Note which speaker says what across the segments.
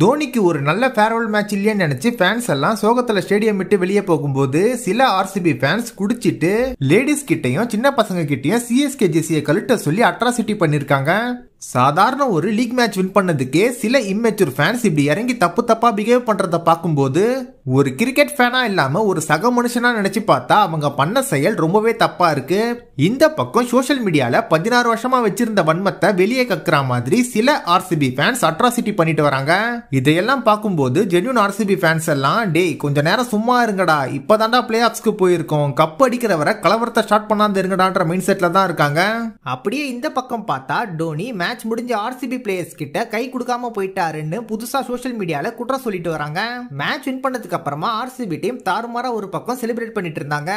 Speaker 1: தோனிக்கு ஒரு நல்ல ஃபேர்வெல் மேட்ச் இல்லைன்னு நினைச்சு ஃபேன்ஸ் எல்லாம் சோகத்துல ஸ்டேடியம் விட்டு வெளியே போகும்போது சில ஆர்சிபி ஃபேன்ஸ் குடிச்சிட்டு லேடிஸ் கிட்டையும் சின்ன பசங்க கிட்டையும் சிஎஸ்கே ஜெர்சியை கழட்ட சொல்லி அட்ராசிட்டி பண்ணிருக்காங்க. சாதாரண ஒரு லீக் மேட்ச் வின் பண்ணதுக்கே சில இம்மெச்சூர் ஃபேன்ஸ் இப்படி இறங்கி தப்பா பிஹேவ் பண்றத பார்க்கும்போது ஒரு கிரிக்கெட் ஃபேனா இல்லாம ஒரு சக மனுஷனா நினைச்சு பார்த்தா அவங்க பண்ண செயல் ரொம்பவே தப்பா இருக்கு. இந்த பக்கம் சோஷியல் மீடியால 16 வருஷமா வச்சிருந்த வன்மத்தை வெளியே கக்குற மாதிரி சில ஆர்சிபி ஃபேன்ஸ் அட்ராசிட்டி பண்ணிட்டு வராங்க. இதையெல்லாம் பார்க்கும்போது ஜென்யூன் ஆர்சிபி ஃபேன்ஸ் எல்லாம் டேய் கொஞ்ச நேரம் சும்மா இருங்கடா, இப்பதான்டா பிளே ஆஃப்ஸ்க்கு போயிருக்கோம், கப் அடிக்கிறவரை கலவரத்தை ஸ்டார்ட் பண்ணாத இருங்கடான்ற மைண்ட் செட்ல தான் இருக்காங்க. அப்படியே இந்த பக்கம் பார்த்தா டோனி மேட்ச் முடிஞ்ச ஆர்சிபி பிளேயர்ஸ் கிட்ட கை கொடுக்காம போயிட்டாருன்னு புதுசா சோஷியல் மீடியால குற்றம் சொல்லிட்டு வராங்க. மேட்ச் வின் பண்ணதுக்கு அப்புறமா ஆர்சிபி டீம் தாறுமாறா ஒரு பக்கம் செலிப்ரேட் பண்ணிட்டு இருந்தாங்க.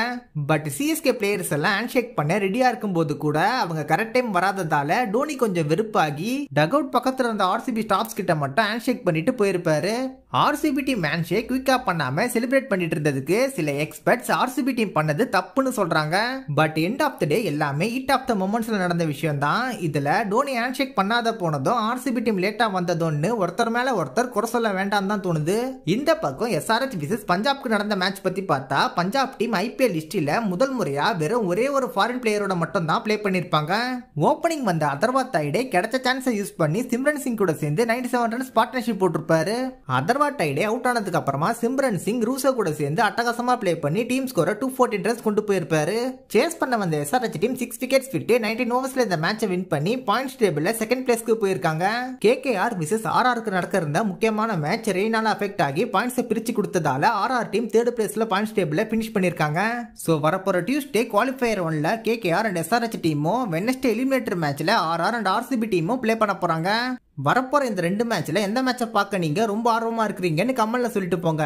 Speaker 1: பட் சிஎஸ்கே பிளேயர்ஸ் எல்லாம் ஹேண்ட் ஷேக் பண்ண ரெடியா இருக்கும் போது கூட அவங்க கரெக்ட் டைம் வராததால டோனி கொஞ்சம் வெறுப்பாகி டக் அவுட் பக்கத்துல இருந்த ஆர்சிபி ஸ்டாப்ஸ் கிட்ட மட்டும் ஹேண்ட் ஷேக் பண்ணிட்டு போயிருப்பாரு. ஆர்சிபி டீம் ஹேண்ட் ஷேக் குயிக்கா பண்ணாம செலிப்ரேட் பண்ணிட்டு இருந்ததுக்கு சில எக்ஸ்பர்ட்ஸ் ஆர்சிபி டீம் பண்ணது தப்புன்னு சொல்றாங்க. பட் எண்ட் ஆஃப் த டே எல்லாமே ஹீட் ஆஃப் த மொமெண்ட்ஸ்ல நடந்த விஷயம் தான். இதுல டோனி ஹேண்ட் ஷேக் பண்ணாத போனதும் ஆர்சிபி டீம் லேட்டா வந்ததுன்னு ஒருத்தர் மேல ஒருத்தர் குறை சொல்ல வேண்டாம் தான் தோணுது. இந்த பக்கம் எஸ்ஆர்எச் விசஸ் பஞ்சாப்க்கு நடந்த மேட்ச் பத்தி பார்த்தா பஞ்சாப் டீம் ஐபிஎல் ஹிஸ்டரியில முதல் முறையா வெறும் ஒரே ஒரு ஃபாரின் பிளேயரோட மட்டும் தான் பிளே பண்ணிருப்பாங்க. ஓப்பனிங் வந்த அதர்வா தைடே கிடைச்ச சான்ஸை யூஸ் பண்ணி சிம்ரன் சிங் கூட சேர்ந்து 97 ரன்ஸ் பார்ட்னர்ஷிப் போட்டிருப்பாரு. அதர்வா டைடே அவுட் ஆனதுக்கு அப்புறமா சிம்ரன் சிங் ரூசோ கூட சேர்ந்து அட்டகாசமா பிளே பண்ணி டீம் ஸ்கோரை 214 ரன்ஸ் கொண்டு போயிருப்பாரு. சேஸ் பண்ண வந்த எஸ்ஆர்எச் டீம் 6 விக்கெட்ஸ் விட்டு 19 ஓவர்ஸ்ல இந்த மேட்சை வின் பண்ணி பாயிண்ட்ஸ் டேபிள்ல செகண்ட் பிளேஸ்க்கு போயிருக்காங்க. கேகேஆர் விசஸ் ஆர்ஆருக்கு நடக்க இருந்த முக்கியமான மேட்ச் ரெயினால அஃபெக்ட் ஆகி பாயிண்ட்ஸை பிரிச்சு கொடுத்ததால ஆர்ஆர் டீம் தேர்ட் பிளேஸ்ல பாயிண்ட்ஸ் டேபிள்ல பினிஷ் பண்ணிருக்காங்க. சோ வரப்போற டியூஸ்டே குவாலிஃபயர் 1ல கேகேஆர் அண்ட் எஸ்ஆர்எச் டீமும் வெட்னஸ்டே எலிமினேட்டர் மேட்ச்ல ஆர்ஆர் அண்ட் ஆர்சிபி டீமும் பிளே பண்ண போறாங்க. வரப்போற இந்த ரெண்டு மேட்ச்ல எந்த மேட்சை பார்க்க நீங்க ரொம்ப ஆர்வமா இருக்கிறீங்கன்னு கமெண்ட்ல சொல்லிட்டு போங்க.